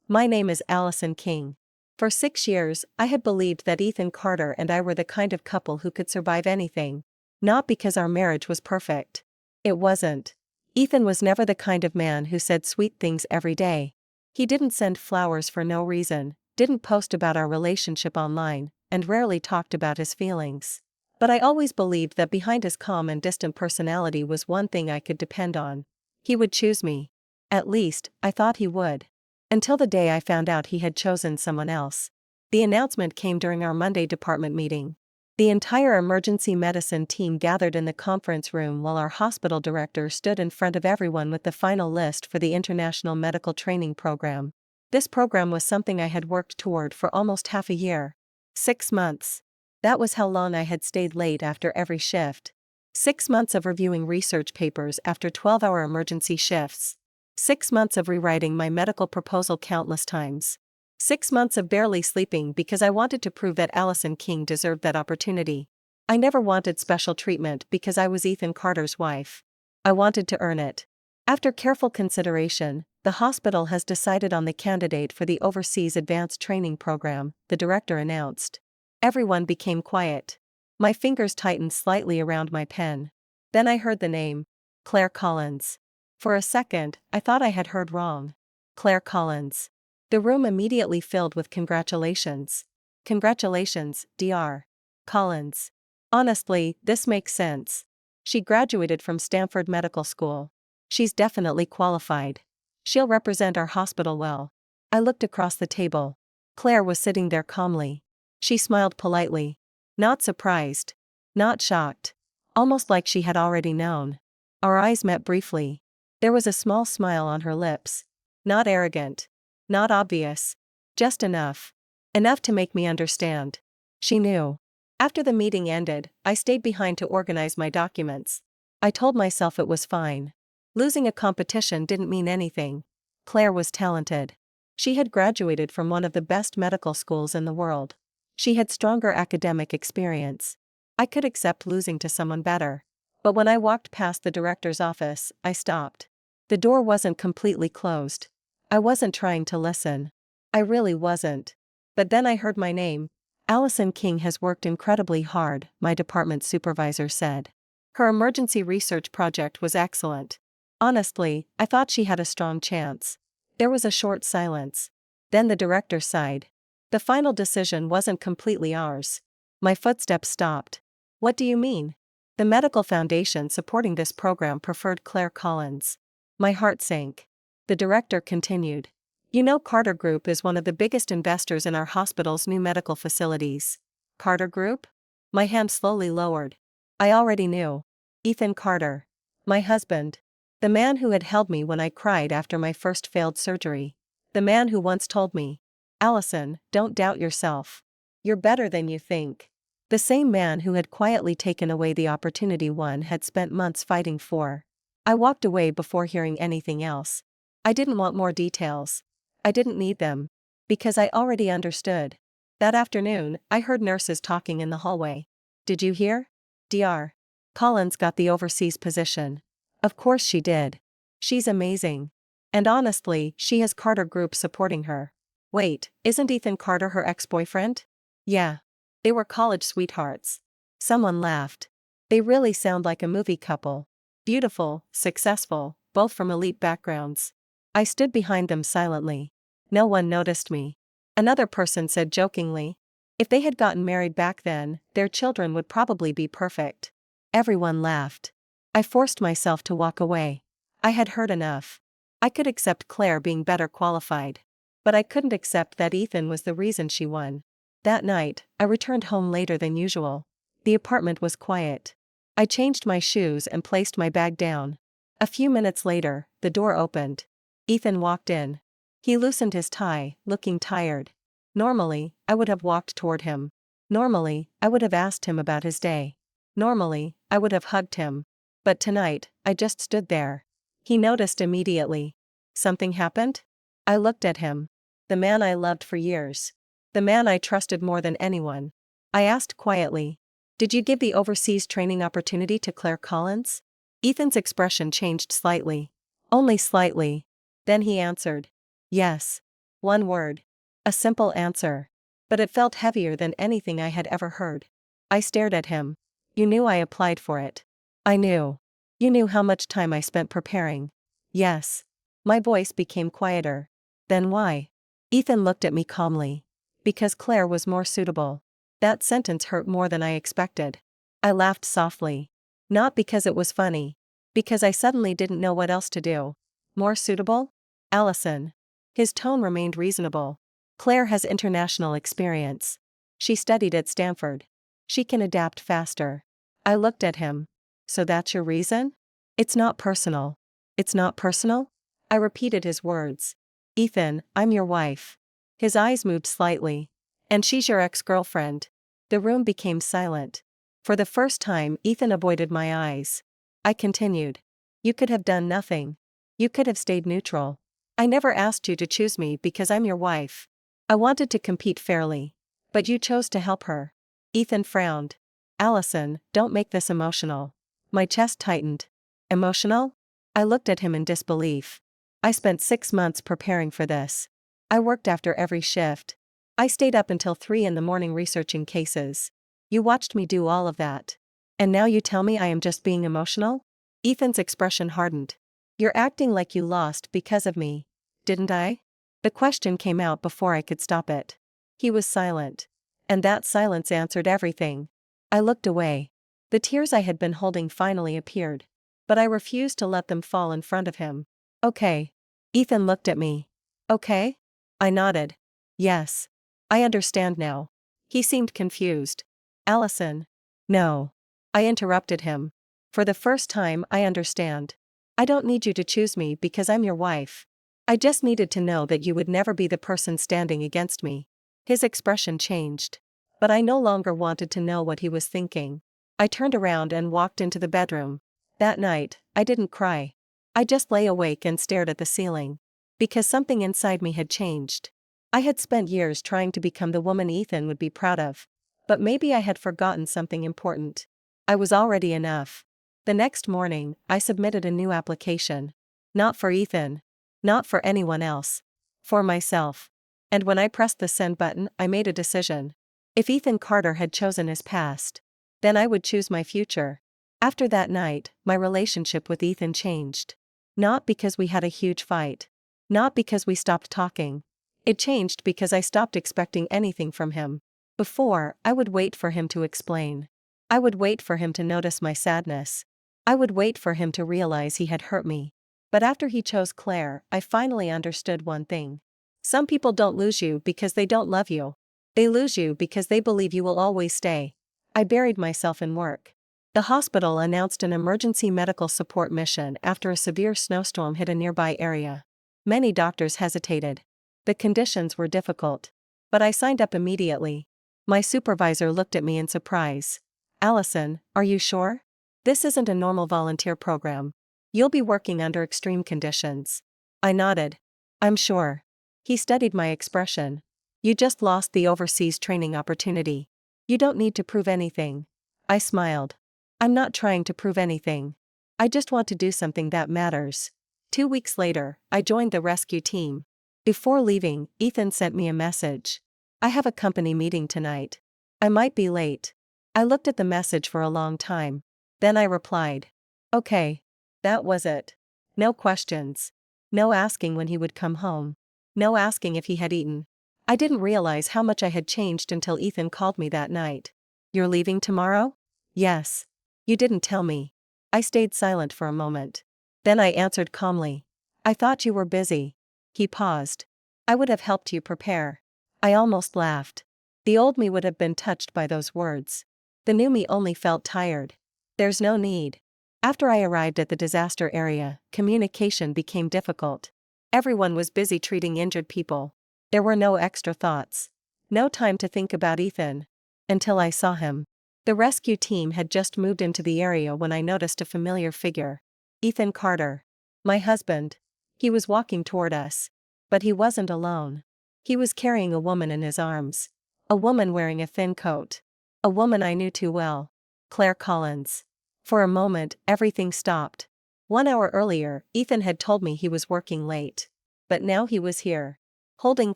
My name is Allison King. For 6 years, I had believed that Ethan Carter and I were the kind of couple who could survive anything. Not because our marriage was perfect. It wasn't. Ethan was never the kind of man who said sweet things every day. He didn't send flowers for no reason, didn't post about our relationship online, and rarely talked about his feelings. But I always believed that behind his calm and distant personality was one thing I could depend on. He would choose me. At least, I thought he would. Until the day I found out he had chosen someone else. The announcement came during our Monday department meeting. The entire emergency medicine team gathered in the conference room while our hospital director stood in front of everyone with the final list for the International Medical Training Program. This program was something I had worked toward for almost half a year. 6 months. That was how long I had stayed late after every shift. 6 months of reviewing research papers after 12-hour emergency shifts. 6 months of rewriting my medical proposal countless times. 6 months of barely sleeping because I wanted to prove that Allison King deserved that opportunity. I never wanted special treatment because I was Ethan Carter's wife. I wanted to earn it. After careful consideration, the hospital has decided on the candidate for the Overseas Advanced Training Program, the director announced. Everyone became quiet. My fingers tightened slightly around my pen. Then I heard the name. Claire Collins. For a second, I thought I had heard wrong. Claire Collins. The room immediately filled with congratulations. Congratulations, Dr. Collins. Honestly, this makes sense. She graduated from Stanford Medical School. She's definitely qualified. She'll represent our hospital well. I looked across the table. Claire was sitting there calmly. She smiled politely. Not surprised. Not shocked. Almost like she had already known. Our eyes met briefly. There was a small smile on her lips. Not arrogant. Not obvious. Just enough. Enough to make me understand. She knew. After the meeting ended, I stayed behind to organize my documents. I told myself it was fine. Losing a competition didn't mean anything. Claire was talented. She had graduated from one of the best medical schools in the world. She had stronger academic experience. I could accept losing to someone better. But when I walked past the director's office, I stopped. The door wasn't completely closed. I wasn't trying to listen. I really wasn't. But then I heard my name. Allison King has worked incredibly hard, my department supervisor said. Her emergency research project was excellent. Honestly, I thought she had a strong chance. There was a short silence. Then the director sighed. The final decision wasn't completely ours. My footsteps stopped. What do you mean? The medical foundation supporting this program preferred Claire Collins. My heart sank. The director continued. You know, Carter Group is one of the biggest investors in our hospital's new medical facilities. Carter Group? My hand slowly lowered. I already knew. Ethan Carter. My husband. The man who had held me when I cried after my first failed surgery. The man who once told me, Allison, don't doubt yourself. You're better than you think. The same man who had quietly taken away the opportunity one had spent months fighting for. I walked away before hearing anything else. I didn't want more details. I didn't need them. Because I already understood. That afternoon, I heard nurses talking in the hallway. Did you hear? Dr. Collins got the overseas position. Of course she did. She's amazing. And honestly, she has Carter Group supporting her. Wait, isn't Ethan Carter her ex-boyfriend? Yeah. They were college sweethearts. Someone laughed. They really sound like a movie couple. Beautiful, successful, both from elite backgrounds. I stood behind them silently. No one noticed me. Another person said jokingly, if they had gotten married back then, their children would probably be perfect. Everyone laughed. I forced myself to walk away. I had heard enough. I could accept Claire being better qualified. But I couldn't accept that Ethan was the reason she won. That night, I returned home later than usual. The apartment was quiet. I changed my shoes and placed my bag down. A few minutes later, the door opened. Ethan walked in. He loosened his tie, looking tired. Normally, I would have walked toward him. Normally, I would have asked him about his day. Normally, I would have hugged him. But tonight, I just stood there. He noticed immediately. Something happened? I looked at him. The man I loved for years. The man I trusted more than anyone. I asked quietly. Did you give the overseas training opportunity to Claire Collins? Ethan's expression changed slightly. Only slightly. Then he answered. Yes. One word. A simple answer. But it felt heavier than anything I had ever heard. I stared at him. You knew I applied for it. I knew. You knew how much time I spent preparing. Yes. My voice became quieter. Then why? Ethan looked at me calmly. Because Claire was more suitable. That sentence hurt more than I expected. I laughed softly. Not because it was funny. Because I suddenly didn't know what else to do. More suitable? Allison. His tone remained reasonable. Claire has international experience. She studied at Stanford. She can adapt faster. I looked at him. So that's your reason? It's not personal. It's not personal? I repeated his words. Ethan, I'm your wife. His eyes moved slightly. And she's your ex-girlfriend. The room became silent. For the first time, Ethan avoided my eyes. I continued. You could have done nothing. You could have stayed neutral. I never asked you to choose me because I'm your wife. I wanted to compete fairly. But you chose to help her. Ethan frowned. Allison, don't make this emotional. My chest tightened. Emotional? I looked at him in disbelief. I spent 6 months preparing for this. I worked after every shift. I stayed up until 3 in the morning researching cases. You watched me do all of that. And now you tell me I am just being emotional? Ethan's expression hardened. You're acting like you lost because of me. Didn't I? The question came out before I could stop it. He was silent. And that silence answered everything. I looked away. The tears I had been holding finally appeared. But I refused to let them fall in front of him. Okay. Ethan looked at me. Okay? I nodded. Yes. I understand now. He seemed confused. Allison. No. I interrupted him. For the first time, I understand. I don't need you to choose me because I'm your wife. I just needed to know that you would never be the person standing against me. His expression changed. But I no longer wanted to know what he was thinking. I turned around and walked into the bedroom. That night, I didn't cry. I just lay awake and stared at the ceiling. Because something inside me had changed. I had spent years trying to become the woman Ethan would be proud of. But maybe I had forgotten something important. I was already enough. The next morning, I submitted a new application. Not for Ethan. Not for anyone else. For myself. And when I pressed the send button, I made a decision. If Ethan Carter had chosen his past, then I would choose my future. After that night, my relationship with Ethan changed. Not because we had a huge fight. Not because we stopped talking. It changed because I stopped expecting anything from him. Before, I would wait for him to explain. I would wait for him to notice my sadness. I would wait for him to realize he had hurt me. But after he chose Claire, I finally understood one thing. Some people don't lose you because they don't love you. They lose you because they believe you will always stay. I buried myself in work. The hospital announced an emergency medical support mission after a severe snowstorm hit a nearby area. Many doctors hesitated. The conditions were difficult. But I signed up immediately. My supervisor looked at me in surprise. Allison, are you sure? This isn't a normal volunteer program. You'll be working under extreme conditions. I nodded. I'm sure. He studied my expression. You just lost the overseas training opportunity. You don't need to prove anything. I smiled. I'm not trying to prove anything. I just want to do something that matters. 2 weeks later, I joined the rescue team. Before leaving, Ethan sent me a message. I have a company meeting tonight. I might be late. I looked at the message for a long time. Then I replied. Okay. That was it. No questions. No asking when he would come home. No asking if he had eaten. I didn't realize how much I had changed until Ethan called me that night. You're leaving tomorrow? Yes. You didn't tell me. I stayed silent for a moment. Then I answered calmly. I thought you were busy. He paused. I would have helped you prepare. I almost laughed. The old me would have been touched by those words. The new me only felt tired. There's no need. After I arrived at the disaster area, communication became difficult. Everyone was busy treating injured people. There were no extra thoughts. No time to think about Ethan. Until I saw him. The rescue team had just moved into the area when I noticed a familiar figure. Ethan Carter. My husband. He was walking toward us. But he wasn't alone. He was carrying a woman in his arms. A woman wearing a thin coat. A woman I knew too well. Claire Collins. For a moment, everything stopped. 1 hour earlier, Ethan had told me he was working late. But now he was here. Holding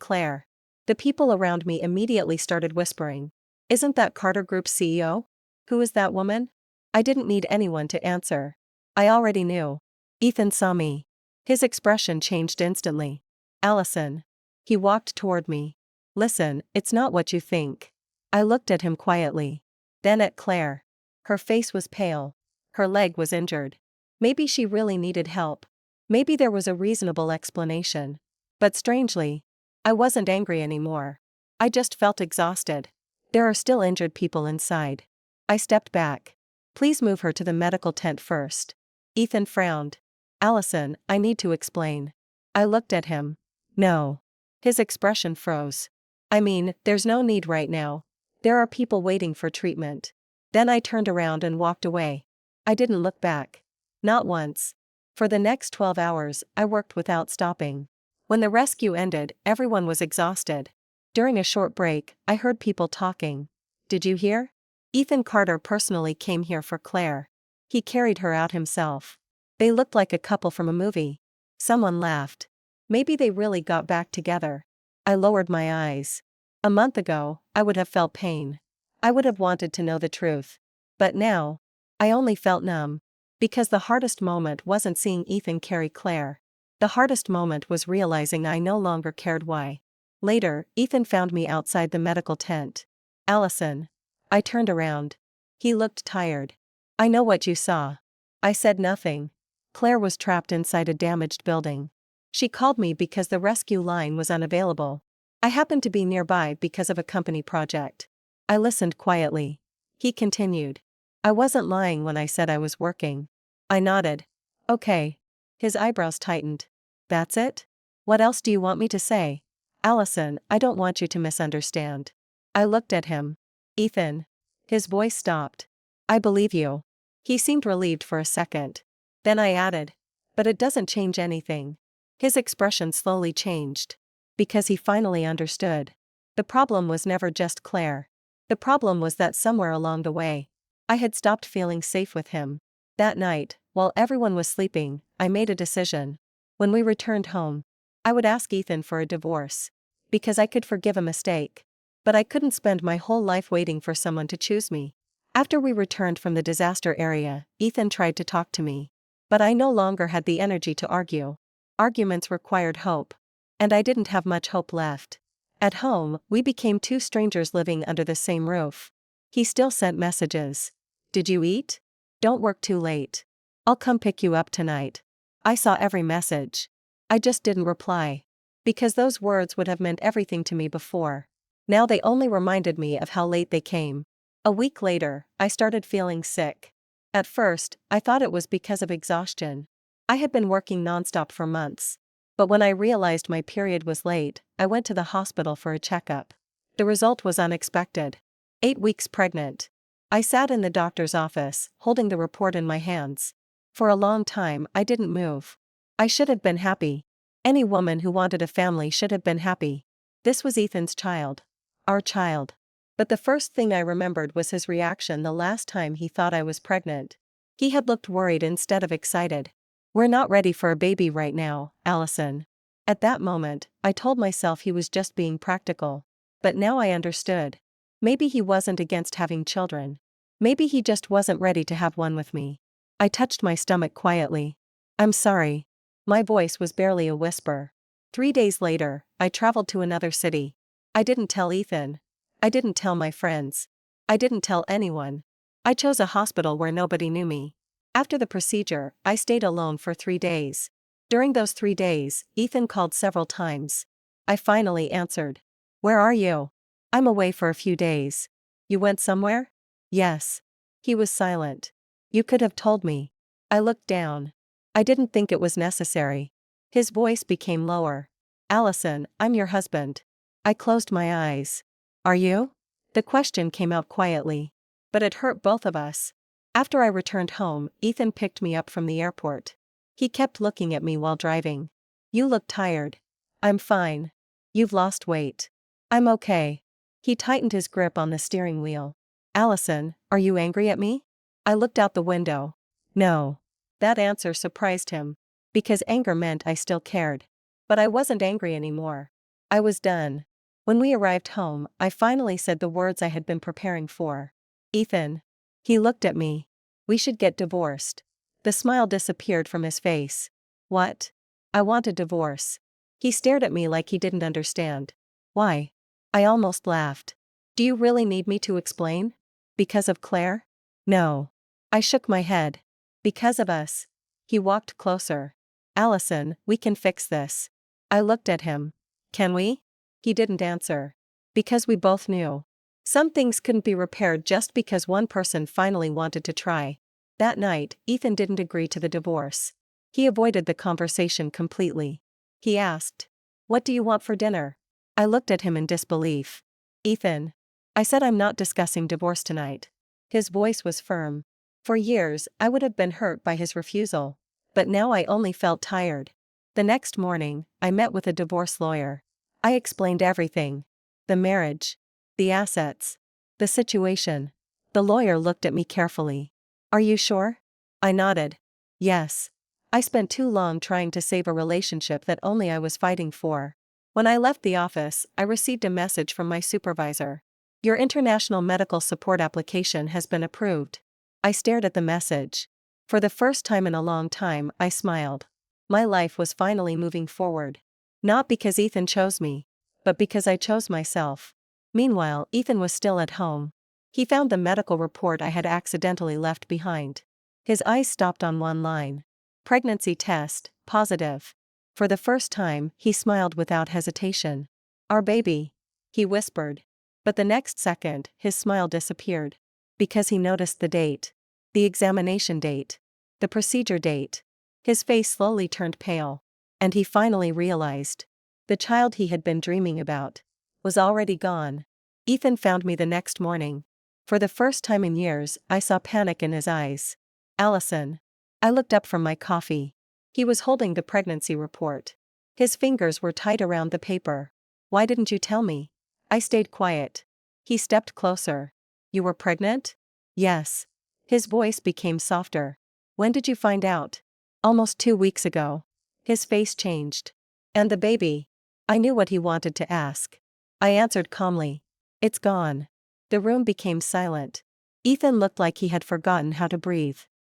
Claire. The people around me immediately started whispering. Isn't that Carter Group's CEO? Who is that woman? I didn't need anyone to answer. I already knew. Ethan saw me. His expression changed instantly. Allison. He walked toward me. Listen, it's not what you think. I looked at him quietly. Then at Claire. Her face was pale. Her leg was injured. Maybe she really needed help. Maybe there was a reasonable explanation. But strangely, I wasn't angry anymore. I just felt exhausted. There are still injured people inside. I stepped back. Please move her to the medical tent first. Ethan frowned. Allison, I need to explain. I looked at him. No. His expression froze. I mean, there's no need right now. There are people waiting for treatment. Then I turned around and walked away. I didn't look back. Not once. For the next 12 hours, I worked without stopping. When the rescue ended, everyone was exhausted. During a short break, I heard people talking. Did you hear? Ethan Carter personally came here for Claire. He carried her out himself. They looked like a couple from a movie. Someone laughed. Maybe they really got back together. I lowered my eyes. A month ago, I would have felt pain. I would have wanted to know the truth. But now, I only felt numb. Because the hardest moment wasn't seeing Ethan carry Claire. The hardest moment was realizing I no longer cared why. Later, Ethan found me outside the medical tent. Allison. I turned around. He looked tired. I know what you saw. I said nothing. Claire was trapped inside a damaged building. She called me because the rescue line was unavailable. I happened to be nearby because of a company project. I listened quietly. He continued. I wasn't lying when I said I was working. I nodded. Okay. His eyebrows tightened. That's it? What else do you want me to say? Allison, I don't want you to misunderstand. I looked at him. Ethan. His voice stopped. I believe you. He seemed relieved for a second. Then I added. But it doesn't change anything. His expression slowly changed. Because he finally understood. The problem was never just Claire. The problem was that somewhere along the way, I had stopped feeling safe with him. That night, while everyone was sleeping, I made a decision. When we returned home, I would ask Ethan for a divorce. Because I could forgive a mistake. But I couldn't spend my whole life waiting for someone to choose me. After we returned from the disaster area, Ethan tried to talk to me. But I no longer had the energy to argue. Arguments required hope. And I didn't have much hope left. At home, we became two strangers living under the same roof. He still sent messages. Did you eat? Don't work too late. I'll come pick you up tonight. I saw every message. I just didn't reply. Because those words would have meant everything to me before. Now they only reminded me of how late they came. A week later, I started feeling sick. At first, I thought it was because of exhaustion. I had been working nonstop for months. But when I realized my period was late, I went to the hospital for a checkup. The result was unexpected. 8 weeks pregnant. I sat in the doctor's office, holding the report in my hands. For a long time, I didn't move. I should have been happy. Any woman who wanted a family should have been happy. This was Ethan's child. Our child. But the first thing I remembered was his reaction the last time he thought I was pregnant. He had looked worried instead of excited. We're not ready for a baby right now, Allison. At that moment, I told myself he was just being practical. But now I understood. Maybe he wasn't against having children. Maybe he just wasn't ready to have one with me. I touched my stomach quietly. I'm sorry. My voice was barely a whisper. 3 days later, I traveled to another city. I didn't tell Ethan. I didn't tell my friends. I didn't tell anyone. I chose a hospital where nobody knew me. After the procedure, I stayed alone for 3 days. During those 3 days, Ethan called several times. I finally answered. Where are you? I'm away for a few days. You went somewhere? Yes. He was silent. You could have told me. I looked down. I didn't think it was necessary. His voice became lower. Allison, I'm your husband. I closed my eyes. Are you? The question came out quietly. But it hurt both of us. After I returned home, Ethan picked me up from the airport. He kept looking at me while driving. You look tired. I'm fine. You've lost weight. I'm okay. He tightened his grip on the steering wheel. Allison, are you angry at me? I looked out the window. No. That answer surprised him. Because anger meant I still cared. But I wasn't angry anymore. I was done. When we arrived home, I finally said the words I had been preparing for. Ethan. He looked at me. We should get divorced. The smile disappeared from his face. What? I want a divorce. He stared at me like he didn't understand. Why? I almost laughed. Do you really need me to explain? Because of Claire? No. I shook my head. Because of us. He walked closer. Allison, we can fix this. I looked at him. Can we? He didn't answer. Because we both knew. Some things couldn't be repaired just because one person finally wanted to try. That night, Ethan didn't agree to the divorce. He avoided the conversation completely. He asked, "What do you want for dinner?" I looked at him in disbelief. Ethan. I said I'm not discussing divorce tonight. His voice was firm. For years, I would have been hurt by his refusal. But now I only felt tired. The next morning, I met with a divorce lawyer. I explained everything. The marriage. The assets. The situation. The lawyer looked at me carefully. Are you sure? I nodded. Yes. I spent too long trying to save a relationship that only I was fighting for. When I left the office, I received a message from my supervisor. Your international medical support application has been approved. I stared at the message. For the first time in a long time, I smiled. My life was finally moving forward. Not because Ethan chose me, but because I chose myself. Meanwhile, Ethan was still at home. He found the medical report I had accidentally left behind. His eyes stopped on one line. Pregnancy test, positive. For the first time, he smiled without hesitation. Our baby. He whispered. But the next second, his smile disappeared. Because he noticed the date. The examination date. The procedure date. His face slowly turned pale. And he finally realized. The child he had been dreaming about was already gone. Ethan found me the next morning. For the first time in years, I saw panic in his eyes. Allison. I looked up from my coffee. He was holding the pregnancy report. His fingers were tight around the paper. Why didn't you tell me? I stayed quiet. He stepped closer. You were pregnant? Yes. His voice became softer. When did you find out? Almost 2 weeks ago. His face changed. And the baby? I knew what he wanted to ask. I answered calmly. It's gone. The room became silent. Ethan looked like he had forgotten how to breathe.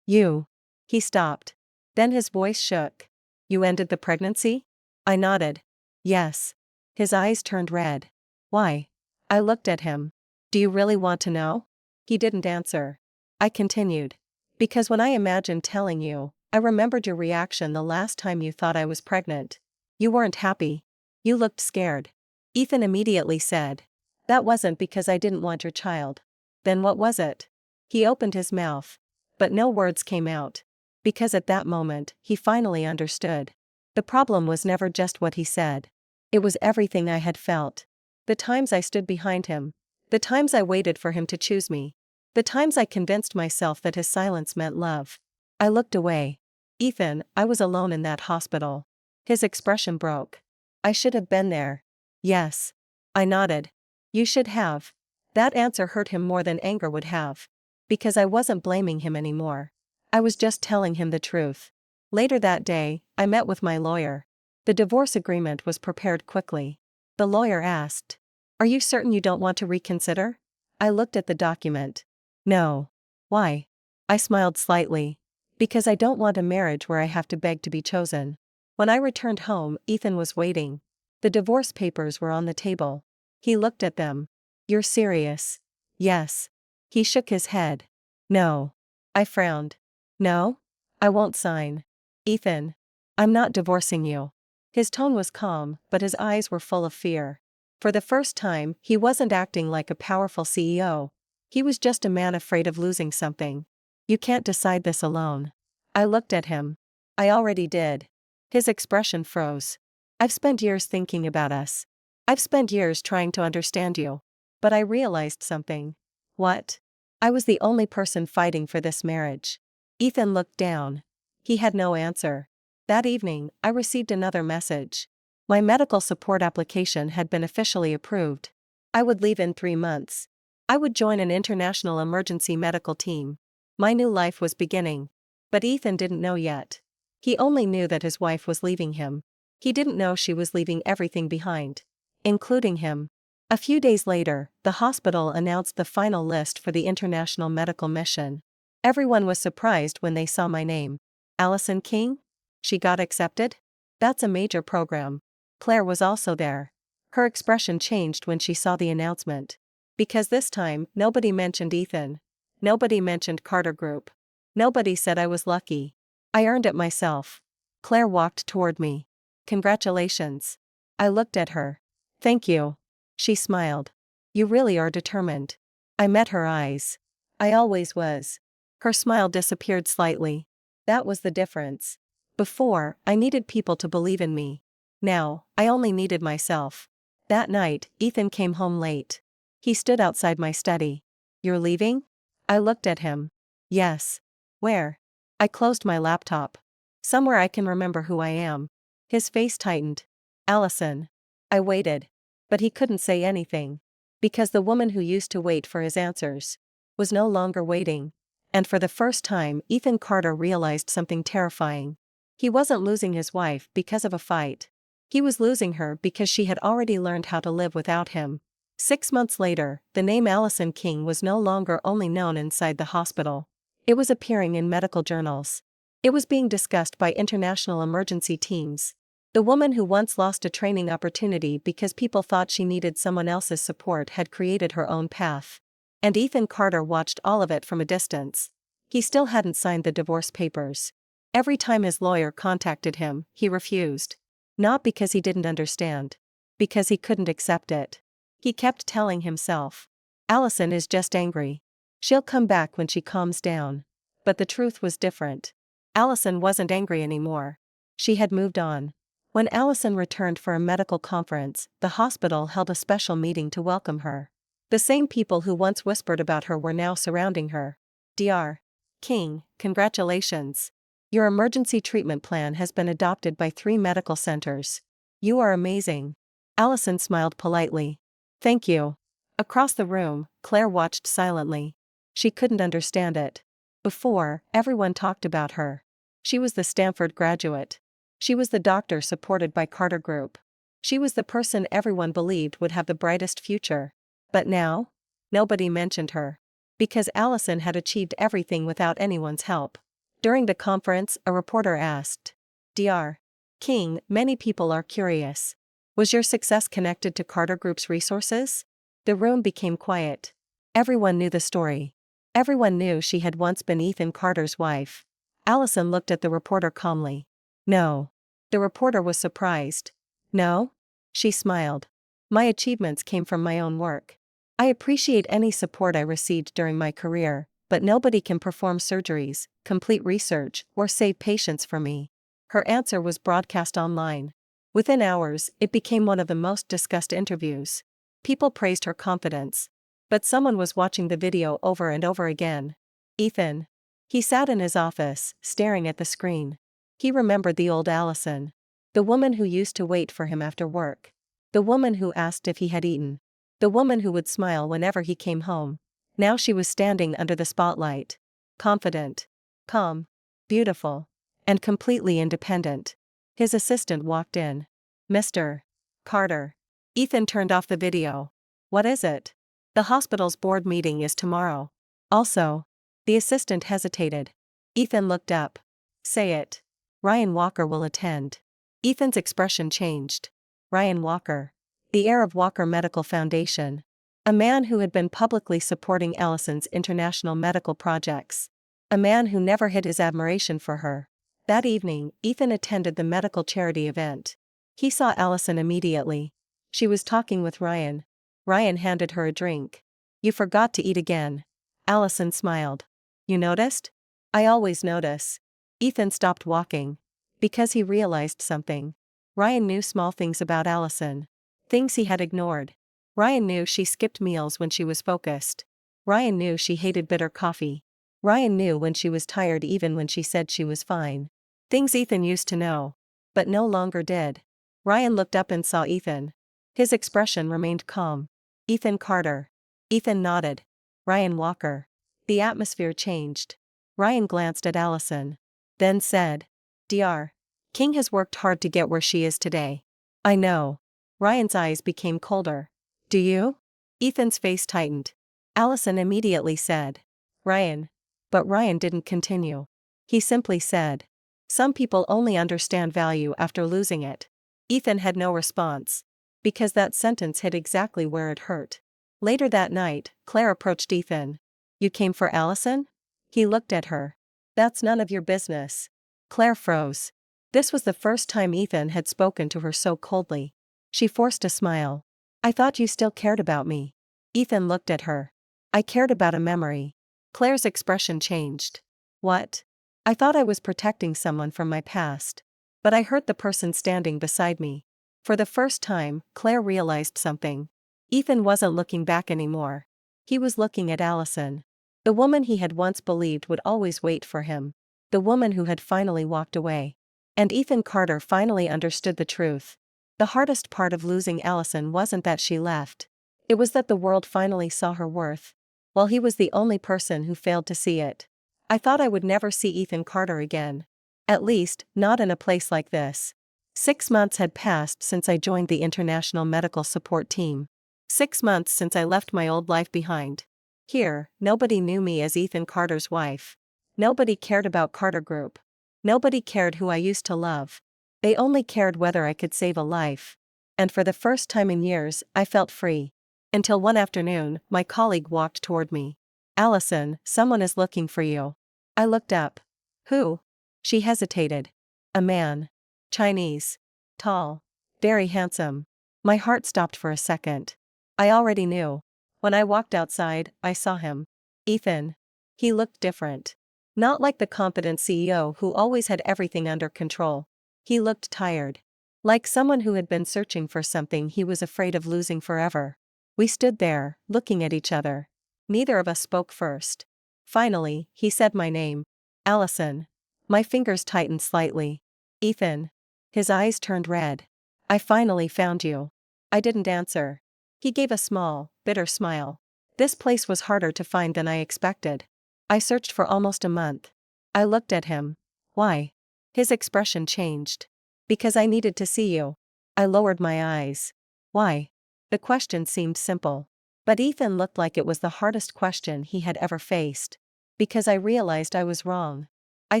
You. He stopped. Then his voice shook. You ended the pregnancy? I nodded. Yes. His eyes turned red. Why? I looked at him. Do you really want to know? He didn't answer. I continued. Because when I imagined telling you, I remembered your reaction the last time you thought I was pregnant. You weren't happy. You looked scared. Ethan immediately said. That wasn't because I didn't want your child. Then what was it? He opened his mouth. But no words came out. Because at that moment, he finally understood. The problem was never just what he said. It was everything I had felt. The times I stood behind him. The times I waited for him to choose me. The times I convinced myself that his silence meant love. I looked away. Ethan, I was alone in that hospital. His expression broke. I should have been there. Yes. I nodded. You should have. That answer hurt him more than anger would have. Because I wasn't blaming him anymore. I was just telling him the truth. Later that day, I met with my lawyer. The divorce agreement was prepared quickly. The lawyer asked. Are you certain you don't want to reconsider? I looked at the document. No. Why? I smiled slightly. Because I don't want a marriage where I have to beg to be chosen. When I returned home, Ethan was waiting. The divorce papers were on the table. He looked at them. You're serious? Yes. He shook his head. No. I frowned. No? I won't sign. Ethan. I'm not divorcing you. His tone was calm, but his eyes were full of fear. For the first time, he wasn't acting like a powerful CEO. He was just a man afraid of losing something. You can't decide this alone. I looked at him. I already did. His expression froze. I've spent years thinking about us. I've spent years trying to understand you. But I realized something. What? I was the only person fighting for this marriage. Ethan looked down. He had no answer. That evening, I received another message. My medical support application had been officially approved. I would leave in 3 months. I would join an international emergency medical team. My new life was beginning. But Ethan didn't know yet. He only knew that his wife was leaving him. He didn't know she was leaving everything behind. including him. A few days later, the hospital announced the final list for the international medical mission. Everyone was surprised when they saw my name. Allison King? She got accepted? That's a major program. Claire was also there. Her expression changed when she saw the announcement. Because this time, nobody mentioned Ethan. Nobody mentioned Carter Group. Nobody said I was lucky. I earned it myself. Claire walked toward me. Congratulations. I looked at her. Thank you. She smiled. You really are determined. I met her eyes. I always was. Her smile disappeared slightly. That was the difference. Before, I needed people to believe in me. Now, I only needed myself. That night, Ethan came home late. He stood outside my study. You're leaving? I looked at him. Yes. Where? I closed my laptop. Somewhere I can remember who I am. His face tightened. Allison. I waited. But he couldn't say anything. Because the woman who used to wait for his answers was no longer waiting. And for the first time, Ethan Carter realized something terrifying. He wasn't losing his wife because of a fight. He was losing her because she had already learned how to live without him. 6 months later, the name Allison King was no longer only known inside the hospital. It was appearing in medical journals. It was being discussed by international emergency teams. The woman who once lost a training opportunity because people thought she needed someone else's support had created her own path. And Ethan Carter watched all of it from a distance. He still hadn't signed the divorce papers. Every time his lawyer contacted him, he refused. Not because he didn't understand. Because he couldn't accept it. He kept telling himself, Allison is just angry. She'll come back when she calms down. But the truth was different. Allison wasn't angry anymore. She had moved on. When Allison returned for a medical conference, the hospital held a special meeting to welcome her. The same people who once whispered about her were now surrounding her. Dr. King, congratulations. Your emergency treatment plan has been adopted by 3 medical centers. You are amazing. Allison smiled politely. Thank you. Across the room, Claire watched silently. She couldn't understand it. Before, everyone talked about her. She was the Stanford graduate. She was the doctor supported by Carter Group. She was the person everyone believed would have the brightest future. But now? Nobody mentioned her. Because Allison had achieved everything without anyone's help. During the conference, a reporter asked, Dr. King, many people are curious. Was your success connected to Carter Group's resources? The room became quiet. Everyone knew the story. Everyone knew she had once been Ethan Carter's wife. Allison looked at the reporter calmly. No. The reporter was surprised. No? She smiled. My achievements came from my own work. I appreciate any support I received during my career, but nobody can perform surgeries, complete research, or save patients for me. Her answer was broadcast online. Within hours, it became one of the most discussed interviews. People praised her confidence. But someone was watching the video over and over again. Ethan. He sat in his office, staring at the screen. He remembered the old Allison. The woman who used to wait for him after work. The woman who asked if he had eaten. The woman who would smile whenever he came home. Now she was standing under the spotlight. Confident. Calm. Beautiful. And completely independent. His assistant walked in. Mr. Carter. Ethan turned off the video. What is it? The hospital's board meeting is tomorrow. Also. The assistant hesitated. Ethan looked up. Say it. Ryan Walker will attend. Ethan's expression changed. Ryan Walker. The heir of Walker Medical Foundation. A man who had been publicly supporting Allison's international medical projects. A man who never hid his admiration for her. That evening, Ethan attended the medical charity event. He saw Allison immediately. She was talking with Ryan. Ryan handed her a drink. You forgot to eat again. Allison smiled. You noticed? I always notice. Ethan stopped walking. Because he realized something. Ryan knew small things about Allison. Things he had ignored. Ryan knew she skipped meals when she was focused. Ryan knew she hated bitter coffee. Ryan knew when she was tired even when she said she was fine. Things Ethan used to know. But no longer did. Ryan looked up and saw Ethan. His expression remained calm. Ethan Carter. Ethan nodded. Ryan Walker. The atmosphere changed. Ryan glanced at Allison. Then said. Dr. King has worked hard to get where she is today. I know. Ryan's eyes became colder. Do you? Ethan's face tightened. Allison immediately said. Ryan. But Ryan didn't continue. He simply said. Some people only understand value after losing it. Ethan had no response. Because that sentence hit exactly where it hurt. Later that night, Claire approached Ethan. You came for Allison? He looked at her. That's none of your business. Claire froze. This was the first time Ethan had spoken to her so coldly. She forced a smile. I thought you still cared about me. Ethan looked at her. I cared about a memory. Claire's expression changed. What? I thought I was protecting someone from my past. But I hurt the person standing beside me. For the first time, Claire realized something. Ethan wasn't looking back anymore. He was looking at Allison. The woman he had once believed would always wait for him. The woman who had finally walked away. And Ethan Carter finally understood the truth. The hardest part of losing Allison wasn't that she left. It was that the world finally saw her worth. While he was the only person who failed to see it. I thought I would never see Ethan Carter again. At least, not in a place like this. 6 months had passed since I joined the International Medical Support Team. 6 months since I left my old life behind. Here, nobody knew me as Ethan Carter's wife. Nobody cared about Carter Group. Nobody cared who I used to love. They only cared whether I could save a life. And for the first time in years, I felt free. Until one afternoon, my colleague walked toward me. Allison, someone is looking for you. I looked up. Who? She hesitated. A man. Chinese. Tall. Very handsome. My heart stopped for a second. I already knew. When I walked outside, I saw him. Ethan. He looked different. Not like the competent CEO who always had everything under control. He looked tired. Like someone who had been searching for something he was afraid of losing forever. We stood there, looking at each other. Neither of us spoke first. Finally, he said my name. Allison. My fingers tightened slightly. Ethan. His eyes turned red. I finally found you. I didn't answer. He gave a small, bitter smile. This place was harder to find than I expected. I searched for almost a month. I looked at him. Why? His expression changed. Because I needed to see you. I lowered my eyes. Why? The question seemed simple. But Ethan looked like it was the hardest question he had ever faced. Because I realized I was wrong. I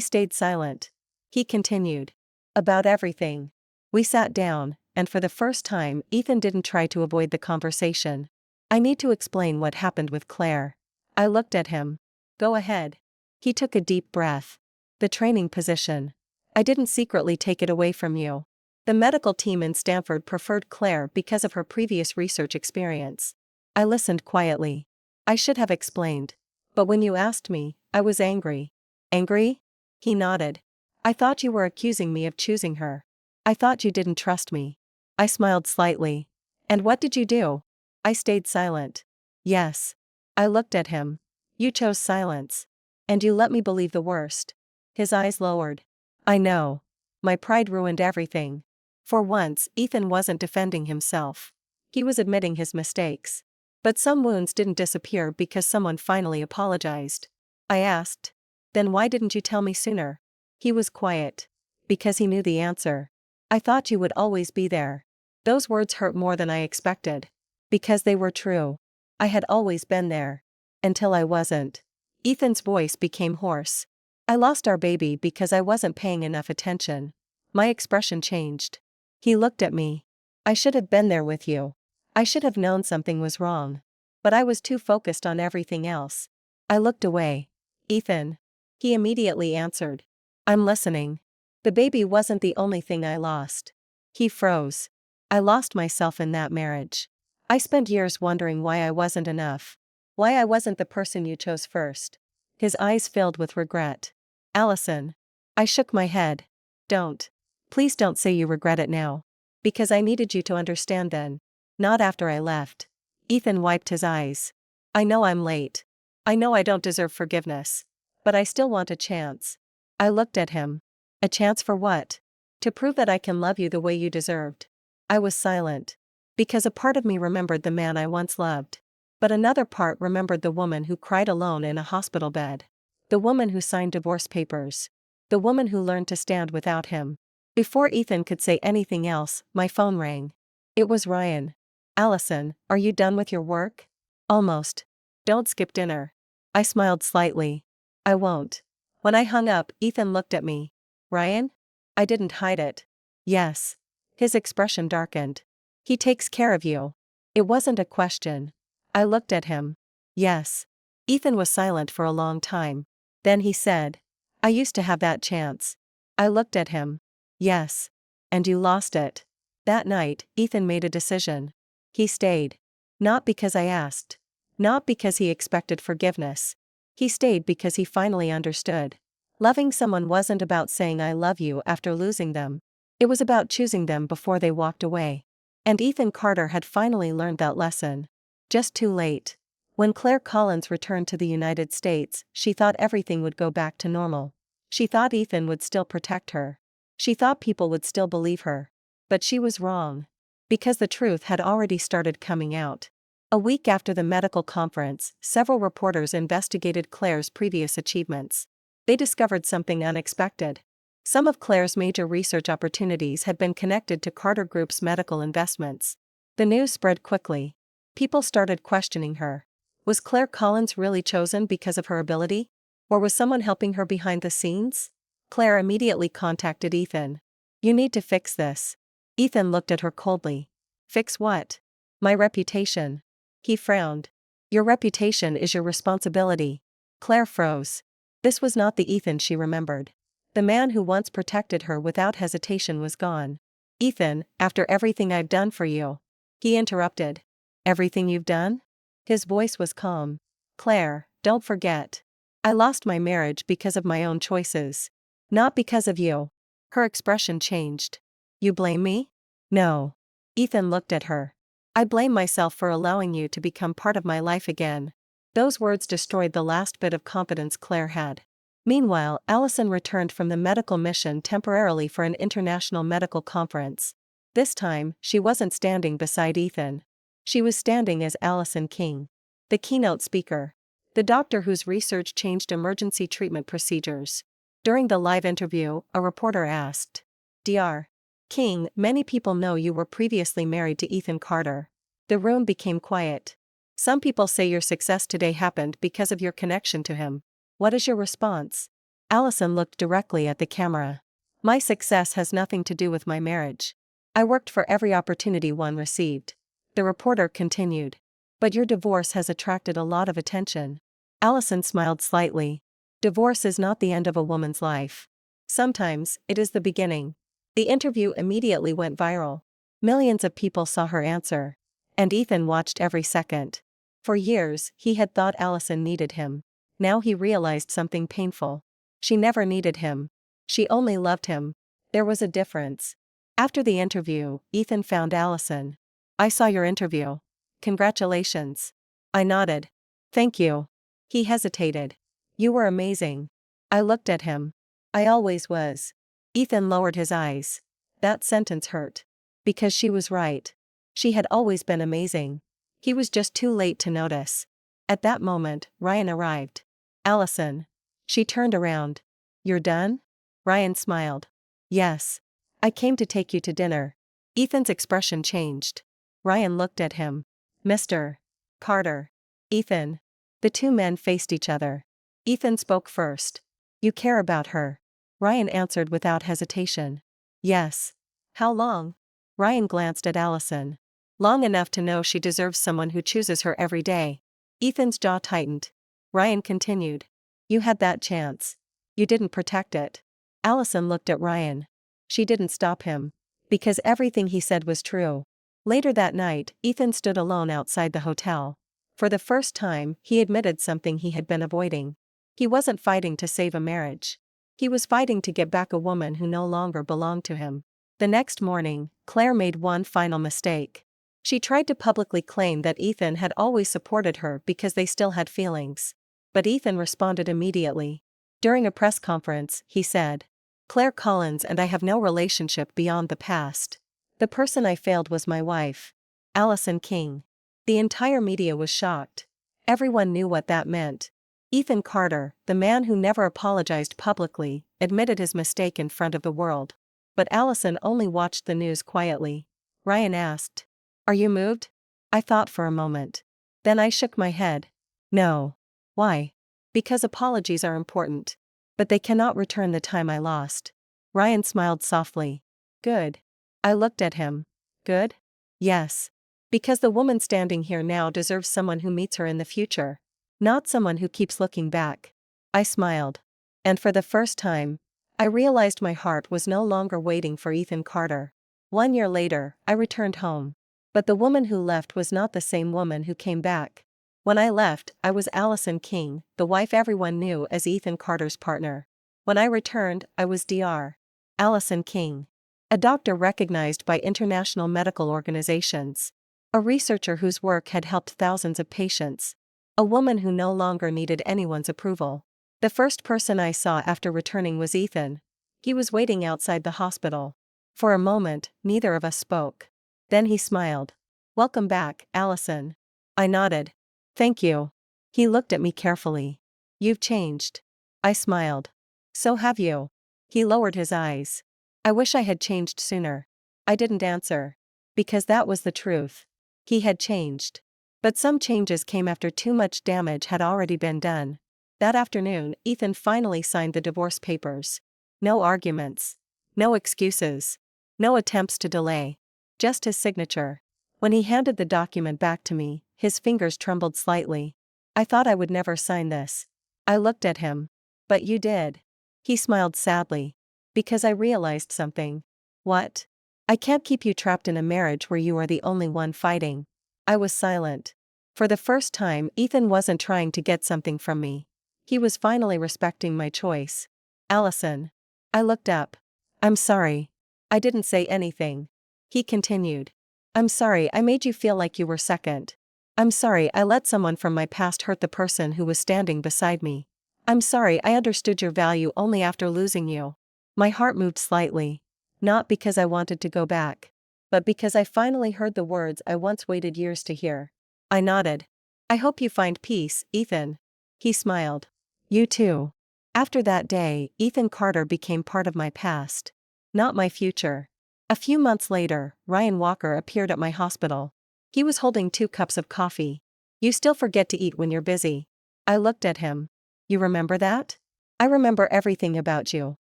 stayed silent. He continued. About everything. We sat down, and for the first time, Ethan didn't try to avoid the conversation. I need to explain what happened with Claire. I looked at him. Go ahead. He took a deep breath. The training position. I didn't secretly take it away from you. The medical team in Stanford preferred Claire because of her previous research experience. I listened quietly. I should have explained. But when you asked me, I was angry. Angry? He nodded. I thought you were accusing me of choosing her. I thought you didn't trust me. I smiled slightly. And what did you do? I stayed silent. Yes. I looked at him. You chose silence. And you let me believe the worst. His eyes lowered. I know. My pride ruined everything. For once, Ethan wasn't defending himself. He was admitting his mistakes. But some wounds didn't disappear because someone finally apologized. I asked. Then why didn't you tell me sooner? He was quiet. Because he knew the answer. I thought you would always be there. Those words hurt more than I expected. Because they were true. I had always been there. Until I wasn't. Ethan's voice became hoarse. I lost our baby because I wasn't paying enough attention. My expression changed. He looked at me. I should have been there with you. I should have known something was wrong. But I was too focused on everything else. I looked away. Ethan. He immediately answered. I'm listening. The baby wasn't the only thing I lost. He froze. I lost myself in that marriage. I spent years wondering why I wasn't enough. Why I wasn't the person you chose first. His eyes filled with regret. Allison. I shook my head. Don't. Please don't say you regret it now. Because I needed you to understand then. Not after I left. Ethan wiped his eyes. I know I'm late. I know I don't deserve forgiveness. But I still want a chance. I looked at him. A chance for what? To prove that I can love you the way you deserved. I was silent. Because a part of me remembered the man I once loved. But another part remembered the woman who cried alone in a hospital bed. The woman who signed divorce papers. The woman who learned to stand without him. Before Ethan could say anything else, my phone rang. It was Ryan. Allison, are you done with your work? Almost. Don't skip dinner. I smiled slightly. I won't. When I hung up, Ethan looked at me. Ryan? I didn't hide it. Yes. His expression darkened. He takes care of you. It wasn't a question. I looked at him. Yes. Ethan was silent for a long time. Then he said, I used to have that chance. I looked at him. Yes. And you lost it. That night, Ethan made a decision. He stayed. Not because I asked. Not because he expected forgiveness. He stayed because he finally understood. Loving someone wasn't about saying I love you after losing them. It was about choosing them before they walked away. And Ethan Carter had finally learned that lesson. Just too late. When Claire Collins returned to the United States, she thought everything would go back to normal. She thought Ethan would still protect her. She thought people would still believe her. But she was wrong. Because the truth had already started coming out. A week after the medical conference, several reporters investigated Claire's previous achievements. They discovered something unexpected. Some of Claire's major research opportunities had been connected to Carter Group's medical investments. The news spread quickly. People started questioning her. Was Claire Collins really chosen because of her ability? Or was someone helping her behind the scenes? Claire immediately contacted Ethan. You need to fix this. Ethan looked at her coldly. Fix what? My reputation. He frowned. Your reputation is your responsibility. Claire froze. This was not the Ethan she remembered. The man who once protected her without hesitation was gone. Ethan, after everything I've done for you. He interrupted. Everything you've done? His voice was calm. Claire, don't forget. I lost my marriage because of my own choices. Not because of you. Her expression changed. You blame me? No. Ethan looked at her. I blame myself for allowing you to become part of my life again. Those words destroyed the last bit of confidence Claire had. Meanwhile, Allison returned from the medical mission temporarily for an international medical conference. This time, she wasn't standing beside Ethan. She was standing as Allison King, the keynote speaker. The doctor whose research changed emergency treatment procedures. During the live interview, a reporter asked, Dr. King, many people know you were previously married to Ethan Carter. The room became quiet. Some people say your success today happened because of your connection to him. What is your response? Allison looked directly at the camera. My success has nothing to do with my marriage. I worked for every opportunity one received. The reporter continued. But your divorce has attracted a lot of attention. Allison smiled slightly. Divorce is not the end of a woman's life. Sometimes, it is the beginning. The interview immediately went viral. Millions of people saw her answer. And Ethan watched every second. For years, he had thought Allison needed him. Now he realized something painful. She never needed him. She only loved him. There was a difference. After the interview, Ethan found Allison. I saw your interview. Congratulations. I nodded. Thank you. He hesitated. You were amazing. I looked at him. I always was. Ethan lowered his eyes. That sentence hurt. Because she was right. She had always been amazing. He was just too late to notice. At that moment, Ryan arrived. Allison. She turned around. You're done? Ryan smiled. Yes. I came to take you to dinner. Ethan's expression changed. Ryan looked at him. Mr. Carter. Ethan. The two men faced each other. Ethan spoke first. You care about her. Ryan answered without hesitation. Yes. How long? Ryan glanced at Allison. Long enough to know she deserves someone who chooses her every day. Ethan's jaw tightened. Ryan continued. You had that chance. You didn't protect it. Allison looked at Ryan. She didn't stop him. Because everything he said was true. Later that night, Ethan stood alone outside the hotel. For the first time, he admitted something he had been avoiding. He wasn't fighting to save a marriage. He was fighting to get back a woman who no longer belonged to him. The next morning, Claire made one final mistake. She tried to publicly claim that Ethan had always supported her because they still had feelings. But Ethan responded immediately. During a press conference, he said, Claire Collins and I have no relationship beyond the past. The person I failed was my wife. Allison King. The entire media was shocked. Everyone knew what that meant. Ethan Carter, the man who never apologized publicly, admitted his mistake in front of the world. But Allison only watched the news quietly. Ryan asked, Are you moved? I thought for a moment. Then I shook my head. No. Why? Because apologies are important. But they cannot return the time I lost. Ryan smiled softly. Good. I looked at him. Good? Yes. Because the woman standing here now deserves someone who meets her in the future. Not someone who keeps looking back. I smiled. And for the first time, I realized my heart was no longer waiting for Ethan Carter. 1 year later, I returned home. But the woman who left was not the same woman who came back. When I left, I was Allison King, the wife everyone knew as Ethan Carter's partner. When I returned, I was Dr. Allison King. A doctor recognized by international medical organizations. A researcher whose work had helped thousands of patients. A woman who no longer needed anyone's approval. The first person I saw after returning was Ethan. He was waiting outside the hospital. For a moment, neither of us spoke. Then he smiled. Welcome back, Allison. I nodded. Thank you. He looked at me carefully. You've changed. I smiled. So have you. He lowered his eyes. I wish I had changed sooner. I didn't answer. Because that was the truth. He had changed. But some changes came after too much damage had already been done. That afternoon, Ethan finally signed the divorce papers. No arguments. No excuses. No attempts to delay. Just his signature. When he handed the document back to me, his fingers trembled slightly. I thought I would never sign this. I looked at him. But you did. He smiled sadly. Because I realized something. What? I can't keep you trapped in a marriage where you are the only one fighting. I was silent. For the first time, Ethan wasn't trying to get something from me. He was finally respecting my choice. Allison. I looked up. I'm sorry. I didn't say anything. He continued. I'm sorry I made you feel like you were second. I'm sorry I let someone from my past hurt the person who was standing beside me. I'm sorry I understood your value only after losing you. My heart moved slightly. Not because I wanted to go back. But because I finally heard the words I once waited years to hear. I nodded. I hope you find peace, Ethan. He smiled. You too. After that day, Ethan Carter became part of my past. Not my future. A few months later, Ryan Walker appeared at my hospital. He was holding 2 cups of coffee. You still forget to eat when you're busy. I looked at him. You remember that? I remember everything about you.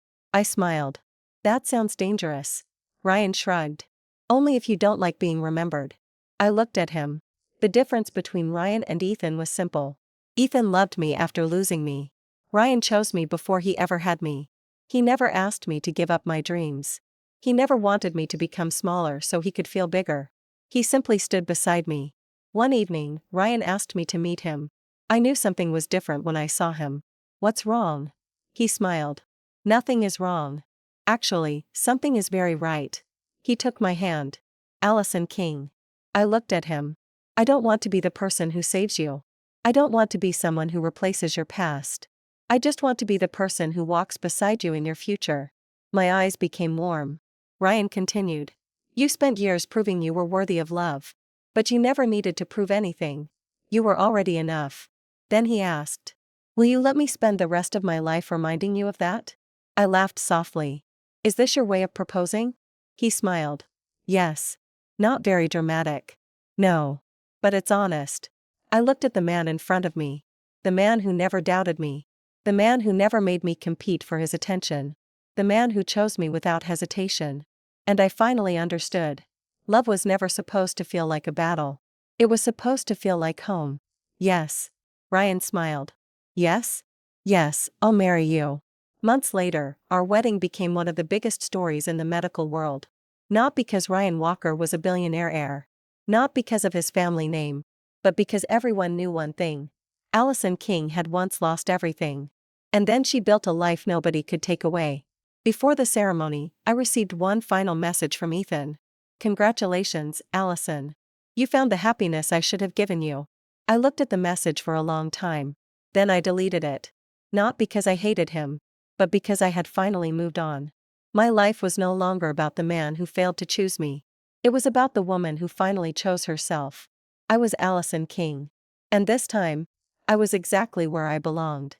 I smiled. That sounds dangerous. Ryan shrugged. Only if you don't like being remembered. I looked at him. The difference between Ryan and Ethan was simple. Ethan loved me after losing me. Ryan chose me before he ever had me. He never asked me to give up my dreams. He never wanted me to become smaller so he could feel bigger. He simply stood beside me. One evening, Ryan asked me to meet him. I knew something was different when I saw him. What's wrong? He smiled. Nothing is wrong. Actually, something is very right. He took my hand. Allison King. I looked at him. I don't want to be the person who saves you. I don't want to be someone who replaces your past. I just want to be the person who walks beside you in your future. My eyes became warm. Ryan continued. You spent years proving you were worthy of love. But you never needed to prove anything. You were already enough. Then he asked. Will you let me spend the rest of my life reminding you of that? I laughed softly. Is this your way of proposing? He smiled. Yes. Not very dramatic. No. But it's honest. I looked at the man in front of me. The man who never doubted me. The man who never made me compete for his attention. The man who chose me without hesitation. And I finally understood. Love was never supposed to feel like a battle. It was supposed to feel like home. Yes. Ryan smiled. Yes? Yes, I'll marry you. Months later, our wedding became one of the biggest stories in the medical world. Not because Ryan Walker was a billionaire heir. Not because of his family name. But because everyone knew one thing. Allison King had once lost everything. And then she built a life nobody could take away. Before the ceremony, I received one final message from Ethan. Congratulations, Allison. You found the happiness I should have given you. I looked at the message for a long time. Then I deleted it. Not because I hated him. But because I had finally moved on. My life was no longer about the man who failed to choose me. It was about the woman who finally chose herself. I was Allison King. And this time, I was exactly where I belonged.